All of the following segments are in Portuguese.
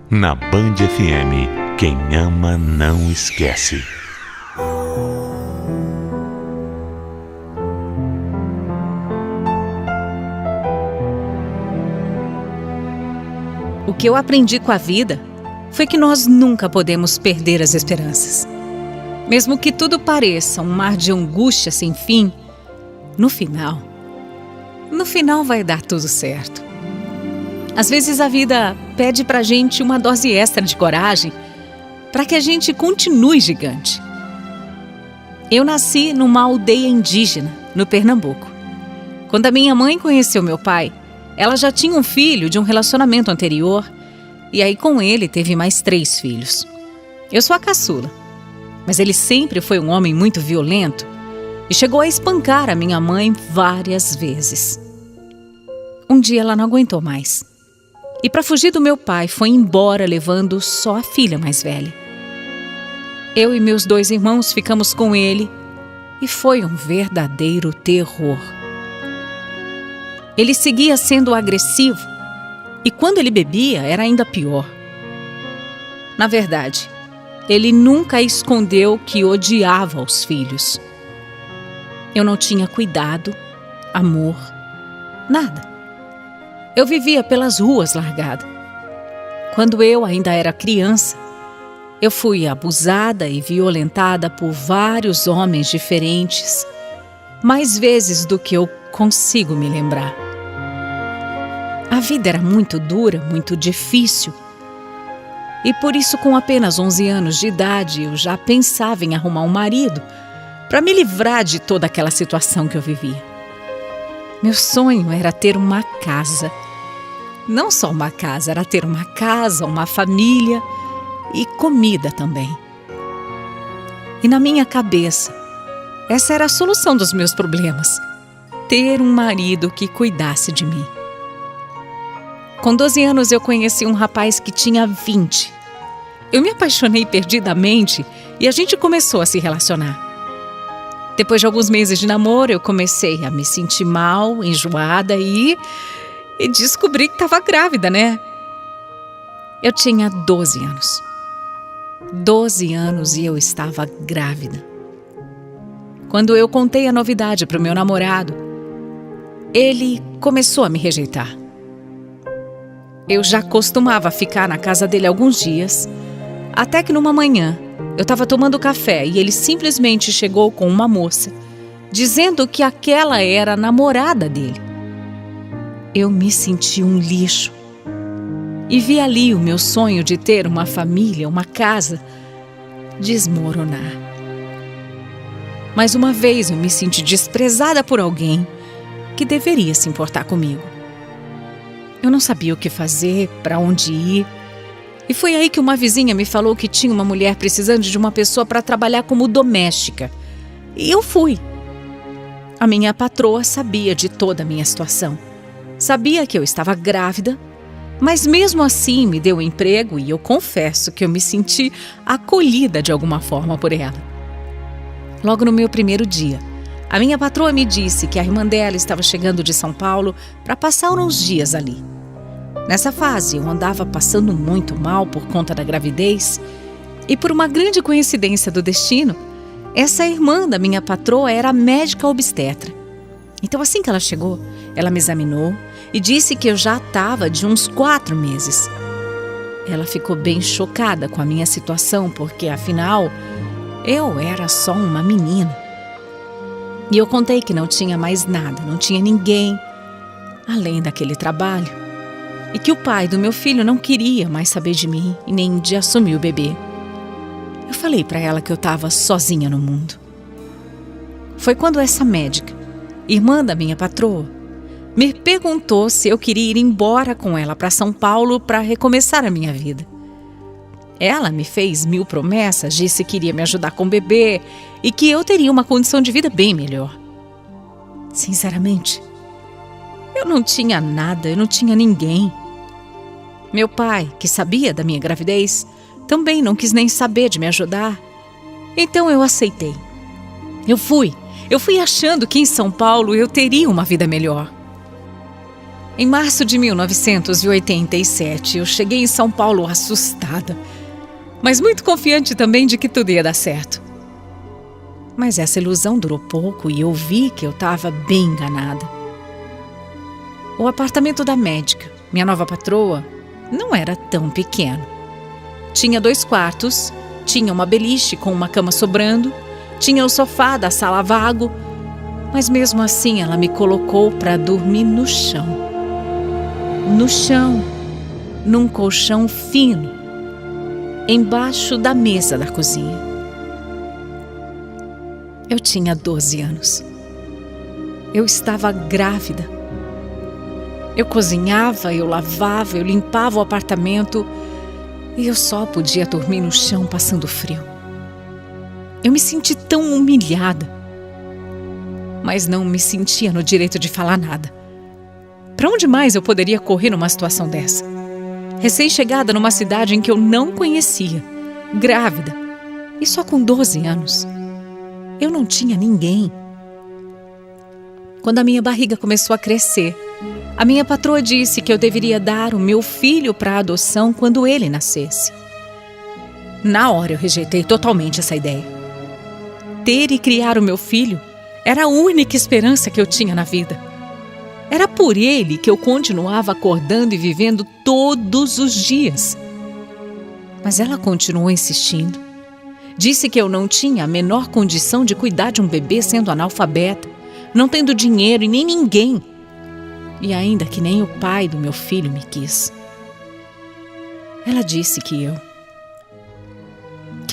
Na Band FM, quem ama não esquece. O que eu aprendi com a vida foi que nós nunca podemos perder as esperanças. Mesmo que tudo pareça um mar de angústia sem fim, no final vai dar tudo certo. Às vezes a vida pede pra gente uma dose extra de coragem para que a gente continue gigante. Eu nasci numa aldeia indígena, no Pernambuco. Quando a minha mãe conheceu meu pai, ela já tinha um filho de um relacionamento anterior e aí com ele teve mais 3 filhos. Eu sou a caçula, mas ele sempre foi um homem muito violento e chegou a espancar a minha mãe várias vezes. Um dia ela não aguentou mais e para fugir do meu pai foi embora levando só a filha mais velha. Eu e meus 2 irmãos ficamos com ele e foi um verdadeiro terror. Ele seguia sendo agressivo e quando ele bebia era ainda pior. Na verdade, ele nunca escondeu que odiava os filhos. Eu não tinha cuidado, amor, nada. Eu vivia pelas ruas largada. Quando eu ainda era criança, eu fui abusada e violentada por vários homens diferentes, mais vezes do que eu consigo me lembrar. A vida era muito dura, muito difícil. E por isso, com apenas 11 anos de idade, eu já pensava em arrumar um marido para me livrar de toda aquela situação que eu vivia. Meu sonho era ter uma casa. Não só uma casa, era ter uma casa, uma família e comida também. E na minha cabeça, essa era a solução dos meus problemas: ter um marido que cuidasse de mim. Com 12 anos eu conheci um rapaz que tinha 20. Eu me apaixonei perdidamente e a gente começou a se relacionar. Depois de alguns meses de namoro, eu comecei a me sentir mal, enjoada e descobri que estava grávida, né? Eu tinha 12 anos. 12 anos e eu estava grávida. Quando eu contei a novidade para o meu namorado, ele começou a me rejeitar. Eu já costumava ficar na casa dele alguns dias, até que numa manhã eu estava tomando café e ele simplesmente chegou com uma moça, dizendo que aquela era a namorada dele. Eu me senti um lixo e vi ali o meu sonho de ter uma família, uma casa, desmoronar. Mais uma vez eu me senti desprezada por alguém que deveria se importar comigo. Eu não sabia o que fazer, para onde ir. E foi aí que uma vizinha me falou que tinha uma mulher precisando de uma pessoa para trabalhar como doméstica. E eu fui. A minha patroa sabia de toda a minha situação. Sabia que eu estava grávida, mas mesmo assim me deu um emprego e eu confesso que eu me senti acolhida de alguma forma por ela. Logo no meu primeiro dia, a minha patroa me disse que a irmã dela estava chegando de São Paulo para passar uns dias ali. Nessa fase, eu andava passando muito mal por conta da gravidez e por uma grande coincidência do destino, essa irmã da minha patroa era médica obstetra. Então, assim que ela chegou, ela me examinou e disse que eu já estava de uns 4 meses. Ela ficou bem chocada com a minha situação, porque, afinal, eu era só uma menina. E eu contei que não tinha mais nada, não tinha ninguém, além daquele trabalho. E que o pai do meu filho não queria mais saber de mim e nem de assumir o bebê. Eu falei para ela que eu estava sozinha no mundo. Foi quando essa médica, irmã da minha patroa, me perguntou se eu queria ir embora com ela para São Paulo para recomeçar a minha vida. Ela me fez 1000 promessas, disse que iria me ajudar com o bebê e que eu teria uma condição de vida bem melhor. Sinceramente, eu não tinha nada, eu não tinha ninguém. Meu pai, que sabia da minha gravidez, também não quis nem saber de me ajudar. Então eu aceitei. Eu fui achando que em São Paulo eu teria uma vida melhor. Em março de 1987, eu cheguei em São Paulo assustada, mas muito confiante também de que tudo ia dar certo. Mas essa ilusão durou pouco e eu vi que eu estava bem enganada. O apartamento da médica, minha nova patroa, não era tão pequeno. Tinha 2 quartos, tinha uma beliche com uma cama sobrando, tinha o sofá da sala vago, mas mesmo assim ela me colocou para dormir no chão. No chão, num colchão fino, embaixo da mesa da cozinha. Eu tinha 12 anos. Eu estava grávida. Eu cozinhava, eu lavava, eu limpava o apartamento e eu só podia dormir no chão passando frio. Eu me senti tão humilhada, mas não me sentia no direito de falar nada. Para onde mais eu poderia correr numa situação dessa? Recém-chegada numa cidade em que eu não conhecia, grávida e só com 12 anos. Eu não tinha ninguém. Quando a minha barriga começou a crescer, a minha patroa disse que eu deveria dar o meu filho para adoção quando ele nascesse. Na hora eu rejeitei totalmente essa ideia. Ter e criar o meu filho era a única esperança que eu tinha na vida. Era por ele que eu continuava acordando e vivendo todos os dias. Mas ela continuou insistindo. Disse que eu não tinha a menor condição de cuidar de um bebê sendo analfabeta, não tendo dinheiro e nem ninguém. E ainda que nem o pai do meu filho me quis. Ela disse que eu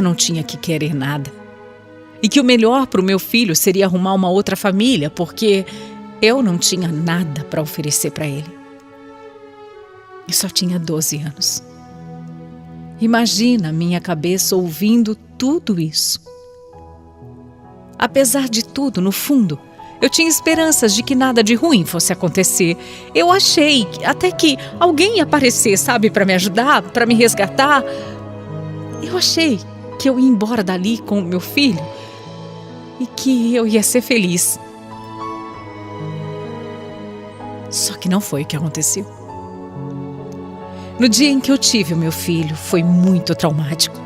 não tinha que querer nada. E que o melhor para o meu filho seria arrumar uma outra família, porque eu não tinha nada para oferecer para ele. E só tinha 12 anos. Imagina a minha cabeça ouvindo tudo isso. Apesar de tudo, no fundo, eu tinha esperanças de que nada de ruim fosse acontecer. Eu achei até que alguém ia aparecer, sabe, para me ajudar, para me resgatar. Eu achei que eu ia embora dali com o meu filho e que eu ia ser feliz. Só que não foi o que aconteceu. No dia em que eu tive o meu filho, foi muito traumático.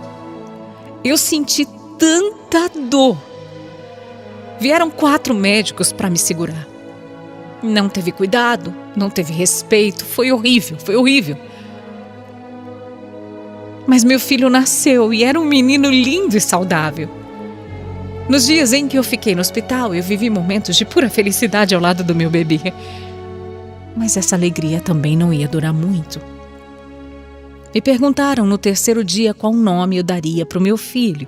Eu senti tanta dor. Vieram 4 médicos para me segurar. Não teve cuidado, não teve respeito, foi horrível, foi horrível. Mas meu filho nasceu e era um menino lindo e saudável. Nos dias em que eu fiquei no hospital, eu vivi momentos de pura felicidade ao lado do meu bebê. Mas essa alegria também não ia durar muito. Me perguntaram no 3º dia qual nome eu daria para o meu filho.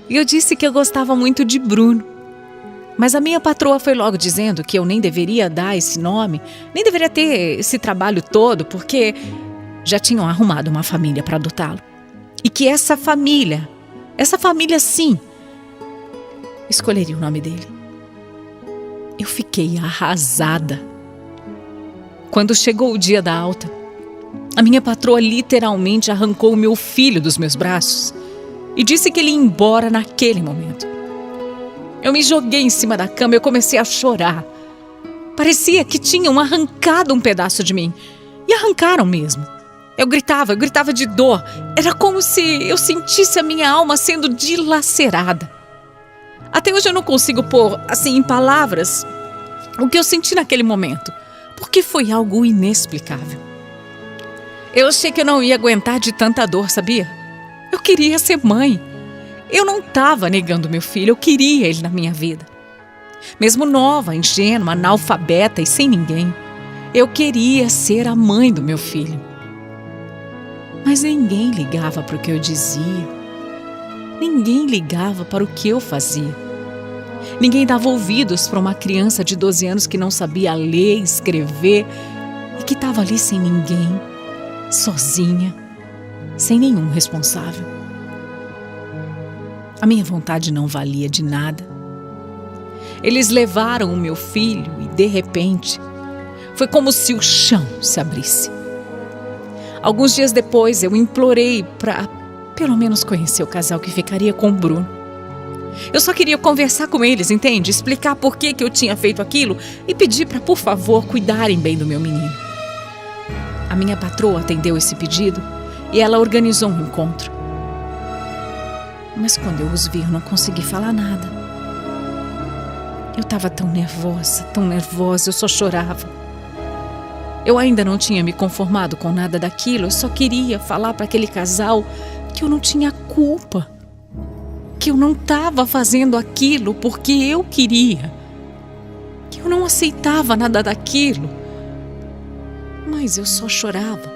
E eu disse que eu gostava muito de Bruno. Mas a minha patroa foi logo dizendo que eu nem deveria dar esse nome, nem deveria ter esse trabalho todo, porque já tinham arrumado uma família para adotá-lo. E que essa família sim, escolheria o nome dele. Eu fiquei arrasada. Quando chegou o dia da alta, a minha patroa literalmente arrancou o meu filho dos meus braços e disse que ele ia embora naquele momento. Eu me joguei em cima da cama e eu comecei a chorar. Parecia que tinham arrancado um pedaço de mim. E arrancaram mesmo. Eu gritava de dor. Era como se eu sentisse a minha alma sendo dilacerada. Até hoje eu não consigo pôr, assim, em palavras, o que eu senti naquele momento. Porque foi algo inexplicável. Eu achei que eu não ia aguentar de tanta dor, sabia? Eu queria ser mãe. Eu não estava negando meu filho, eu queria ele na minha vida. Mesmo nova, ingênua, analfabeta e sem ninguém, eu queria ser a mãe do meu filho. Mas ninguém ligava para o que eu dizia. Ninguém ligava para o que eu fazia. Ninguém dava ouvidos para uma criança de 12 anos que não sabia ler, escrever e que estava ali sem ninguém, sozinha, sem nenhum responsável. A minha vontade não valia de nada. Eles levaram o meu filho e, de repente, foi como se o chão se abrisse. Alguns dias depois, eu implorei para, pelo menos, conhecer o casal que ficaria com o Bruno. Eu só queria conversar com eles, entende? Explicar por que eu tinha feito aquilo e pedir para, por favor, cuidarem bem do meu menino. A minha patroa atendeu esse pedido e ela organizou um encontro. Mas quando eu os vi, eu não consegui falar nada. Eu estava tão nervosa, eu só chorava. Eu ainda não tinha me conformado com nada daquilo, eu só queria falar para aquele casal que eu não tinha culpa, que eu não estava fazendo aquilo porque eu queria, que eu não aceitava nada daquilo. Mas eu só chorava.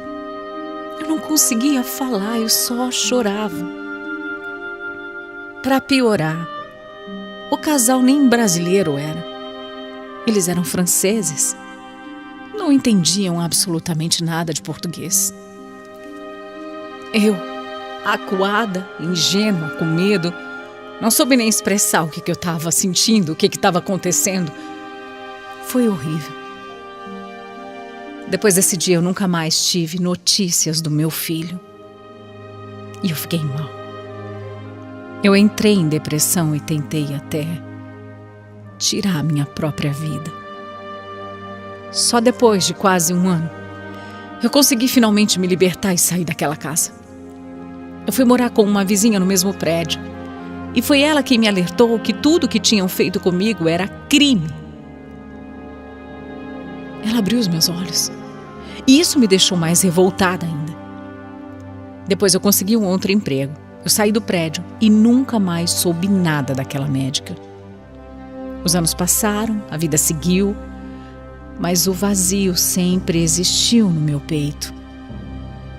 Eu não conseguia falar, eu só chorava. Para piorar, o casal nem brasileiro era. Eles eram franceses. Não entendiam absolutamente nada de português. Eu, acuada, ingênua, com medo, não soube nem expressar o que eu estava sentindo, o que estava acontecendo. Foi horrível. Depois desse dia eu nunca mais tive notícias do meu filho. E eu fiquei mal. Eu entrei em depressão e tentei até tirar a minha própria vida. Só depois de quase 1 ano, eu consegui finalmente me libertar e sair daquela casa. Eu fui morar com uma vizinha no mesmo prédio. E foi ela quem me alertou que tudo que tinham feito comigo era crime. Ela abriu os meus olhos. E isso me deixou mais revoltada ainda. Depois eu consegui um outro emprego. Eu saí do prédio e nunca mais soube nada daquela médica. Os anos passaram, a vida seguiu, mas o vazio sempre existiu no meu peito.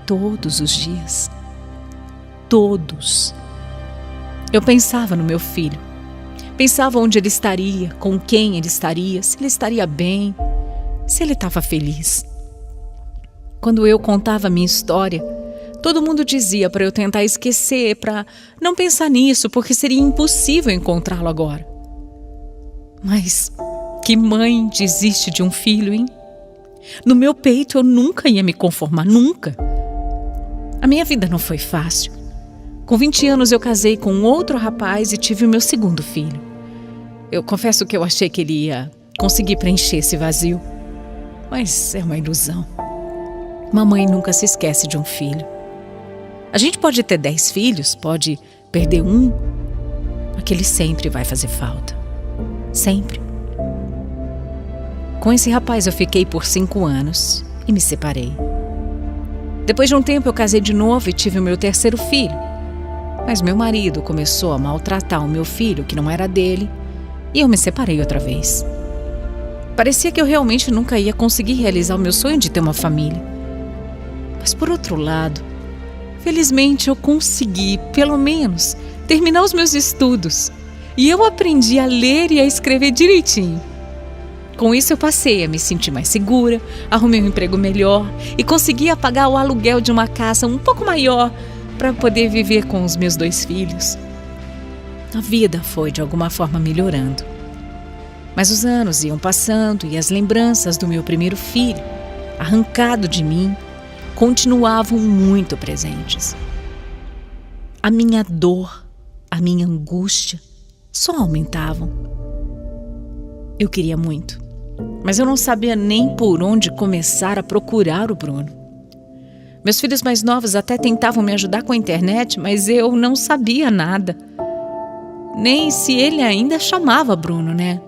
Todos os dias. Todos. Eu pensava no meu filho. Pensava onde ele estaria, com quem ele estaria, se ele estaria bem, se ele estava feliz. Quando eu contava a minha história, todo mundo dizia para eu tentar esquecer, para não pensar nisso, porque seria impossível encontrá-lo agora. Mas que mãe desiste de um filho, hein? No meu peito eu nunca ia me conformar, nunca. A minha vida não foi fácil. Com 20 anos eu casei com um outro rapaz e tive o meu segundo filho. Eu confesso que eu achei que ele ia conseguir preencher esse vazio. Mas é uma ilusão. Mamãe nunca se esquece de um filho. A gente pode ter 10 filhos, pode perder um. Aquele sempre vai fazer falta. Sempre. Com esse rapaz eu fiquei por 5 anos e me separei. Depois de um tempo eu casei de novo e tive o meu terceiro filho. Mas meu marido começou a maltratar o meu filho, que não era dele, e eu me separei outra vez. Parecia que eu realmente nunca ia conseguir realizar o meu sonho de ter uma família. Mas por outro lado, felizmente eu consegui, pelo menos, terminar os meus estudos. E eu aprendi a ler e a escrever direitinho. Com isso eu passei a me sentir mais segura, arrumei um emprego melhor e consegui pagar o aluguel de uma casa um pouco maior para poder viver com os meus 2 filhos. A vida foi de alguma forma melhorando. Mas os anos iam passando e as lembranças do meu primeiro filho, arrancado de mim, continuavam muito presentes. A minha dor, a minha angústia só aumentavam. Eu queria muito, mas eu não sabia nem por onde começar a procurar o Bruno. Meus filhos mais novos até tentavam me ajudar com a internet, mas eu não sabia nada. Nem se ele ainda chamava Bruno, né?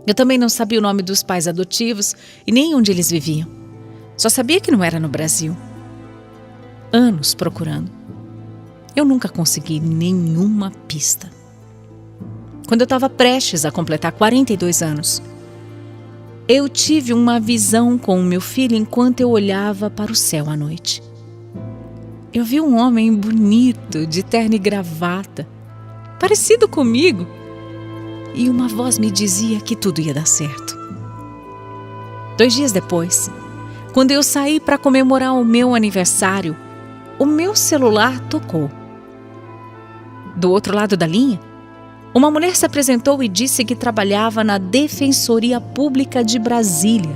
Eu também não sabia o nome dos pais adotivos e nem onde eles viviam. Só sabia que não era no Brasil. Anos procurando. Eu nunca consegui nenhuma pista. Quando eu estava prestes a completar 42 anos, eu tive uma visão com o meu filho enquanto eu olhava para o céu à noite. Eu vi um homem bonito, de terno e gravata, parecido comigo, e uma voz me dizia que tudo ia dar certo. 2 dias depois, quando eu saí para comemorar o meu aniversário, o meu celular tocou. Do outro lado da linha, uma mulher se apresentou e disse que trabalhava na Defensoria Pública de Brasília.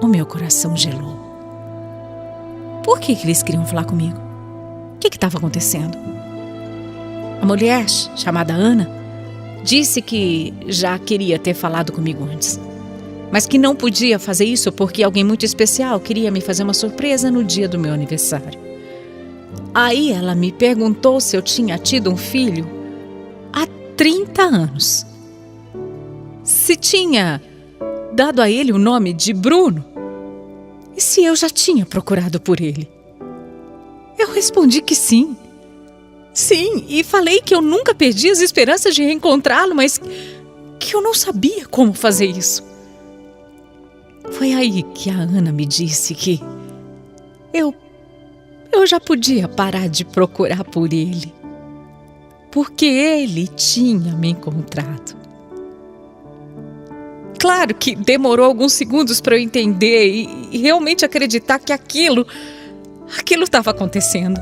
O meu coração gelou. Por que eles queriam falar comigo? O que estava acontecendo? A mulher, chamada Ana, disse que já queria ter falado comigo antes, mas que não podia fazer isso porque alguém muito especial queria me fazer uma surpresa no dia do meu aniversário. Aí ela me perguntou se eu tinha tido um filho há 30 anos. Se tinha dado a ele o nome de Bruno e se eu já tinha procurado por ele. Eu respondi que sim. Sim, e falei que eu nunca perdi as esperanças de reencontrá-lo, mas que eu não sabia como fazer isso. Foi aí que a Ana me disse que eu já podia parar de procurar por ele, porque ele tinha me encontrado. Claro que demorou alguns segundos para eu entender e realmente acreditar que aquilo estava acontecendo.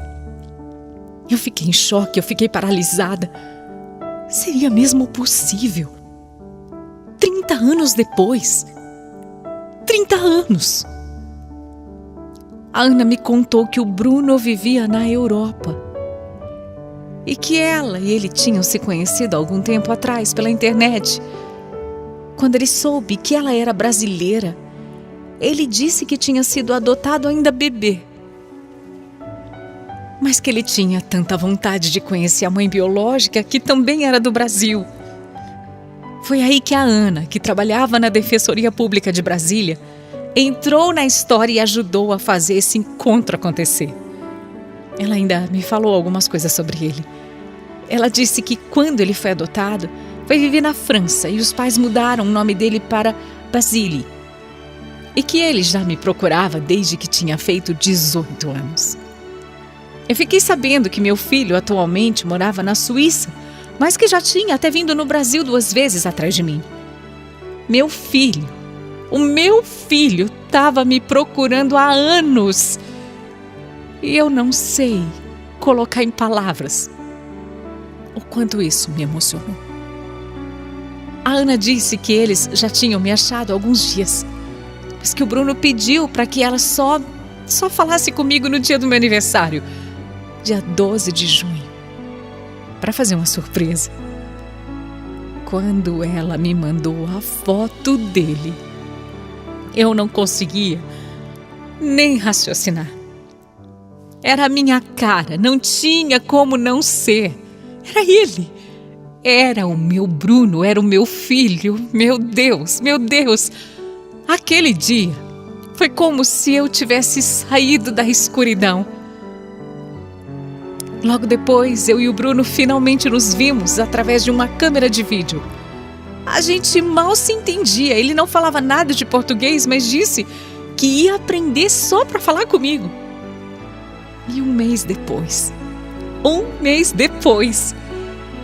Eu fiquei em choque, eu fiquei paralisada. Seria mesmo possível? 30 anos depois. 30 anos. A Ana me contou que o Bruno vivia na Europa e que ela e ele tinham se conhecido há algum tempo atrás pela internet. Quando ele soube que ela era brasileira, ele disse que tinha sido adotado ainda bebê, mas que ele tinha tanta vontade de conhecer a mãe biológica que também era do Brasil. Foi aí que a Ana, que trabalhava na Defensoria Pública de Brasília, entrou na história e ajudou a fazer esse encontro acontecer. Ela ainda me falou algumas coisas sobre ele. Ela disse que quando ele foi adotado, foi viver na França e os pais mudaram o nome dele para Basile. E que ele já me procurava desde que tinha feito 18 anos. Eu fiquei sabendo que meu filho atualmente morava na Suíça, mas que já tinha até vindo no Brasil 2 vezes atrás de mim. O meu filho estava me procurando há anos. E eu não sei colocar em palavras o quanto isso me emocionou. A Ana disse que eles já tinham me achado há alguns dias, mas que o Bruno pediu para que ela só falasse comigo no dia do meu aniversário, dia 12 de junho, para fazer uma surpresa. Quando ela me mandou a foto dele, eu não conseguia nem raciocinar. Era a minha cara, não tinha como não ser. Era ele. Era o meu Bruno, era o meu filho. Meu Deus, meu Deus. Aquele dia foi como se eu tivesse saído da escuridão. Logo depois, eu e o Bruno finalmente nos vimos através de uma câmera de vídeo. A gente mal se entendia, ele não falava nada de português, mas disse que ia aprender só para falar comigo. E um mês depois,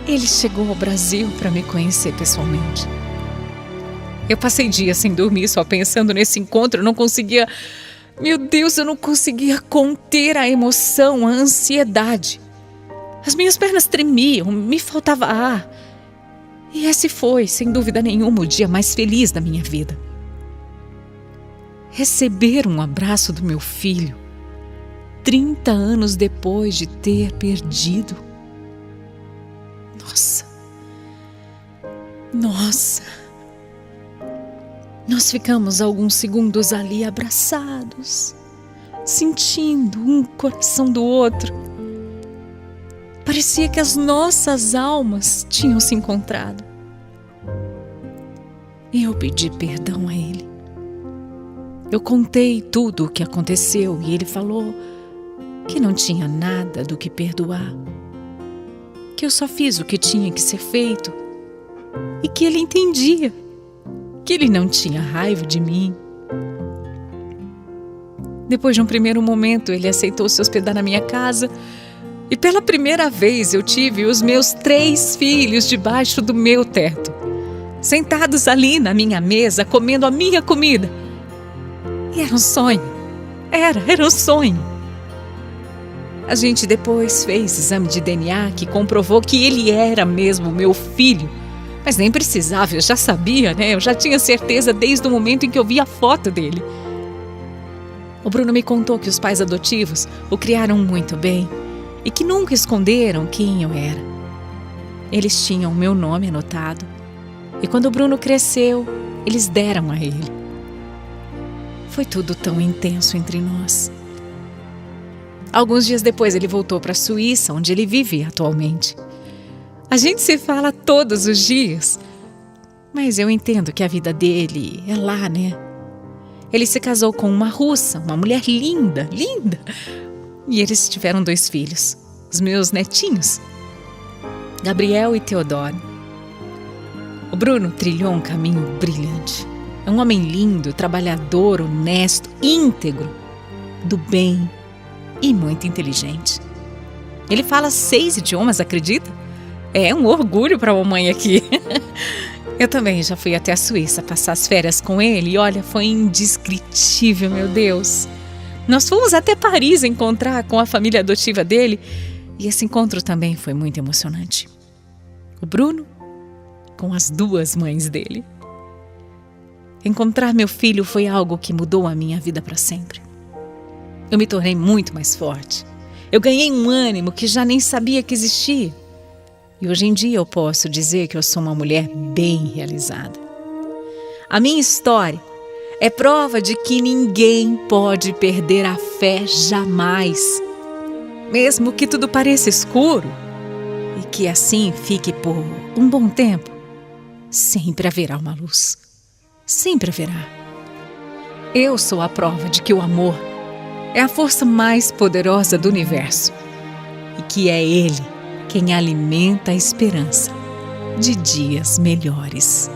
ele chegou ao Brasil para me conhecer pessoalmente. Eu passei dias sem dormir, só pensando nesse encontro, eu não conseguia conter a emoção, a ansiedade. As minhas pernas tremiam, me faltava ar. E esse foi, sem dúvida nenhuma, o dia mais feliz da minha vida. Receber um abraço do meu filho, 30 anos depois de ter perdido. Nossa. Nós ficamos alguns segundos ali abraçados, sentindo um coração do outro. Parecia que as nossas almas tinham se encontrado. E eu pedi perdão a ele. Eu contei tudo o que aconteceu e ele falou que não tinha nada do que perdoar, que eu só fiz o que tinha que ser feito e que ele entendia, que ele não tinha raiva de mim. Depois de um primeiro momento, ele aceitou se hospedar na minha casa e pela primeira vez eu tive os meus 3 filhos debaixo do meu teto, sentados ali na minha mesa, comendo a minha comida. E era um sonho. Era um sonho. A gente depois fez exame de DNA que comprovou que ele era mesmo meu filho. Mas nem precisava, eu já sabia, né? Eu já tinha certeza desde o momento em que eu vi a foto dele. O Bruno me contou que os pais adotivos o criaram muito bem e que nunca esconderam quem eu era. Eles tinham meu nome anotado e quando o Bruno cresceu, eles deram a ele. Foi tudo tão intenso entre nós. Alguns dias depois ele voltou para a Suíça, onde ele vive atualmente. A gente se fala todos os dias, mas eu entendo que a vida dele é lá, né? Ele se casou com uma russa, uma mulher linda, linda. E eles tiveram 2 filhos, os meus netinhos, Gabriel e Teodoro. O Bruno trilhou um caminho brilhante. É um homem lindo, trabalhador, honesto, íntegro, do bem e muito inteligente. Ele fala 6 idiomas, acredita? É um orgulho para a mamãe aqui. Eu também já fui até a Suíça passar as férias com ele e olha, foi indescritível, meu Deus. Nós fomos até Paris encontrar com a família adotiva dele e esse encontro também foi muito emocionante. O Bruno com as 2 mães dele. Encontrar meu filho foi algo que mudou a minha vida para sempre. Eu me tornei muito mais forte. Eu ganhei um ânimo que já nem sabia que existia. E hoje em dia eu posso dizer que eu sou uma mulher bem realizada. A minha história é prova de que ninguém pode perder a fé jamais. Mesmo que tudo pareça escuro e que assim fique por um bom tempo, sempre haverá uma luz. Sempre haverá. Eu sou a prova de que o amor é a força mais poderosa do universo e que é Ele quem alimenta a esperança de dias melhores.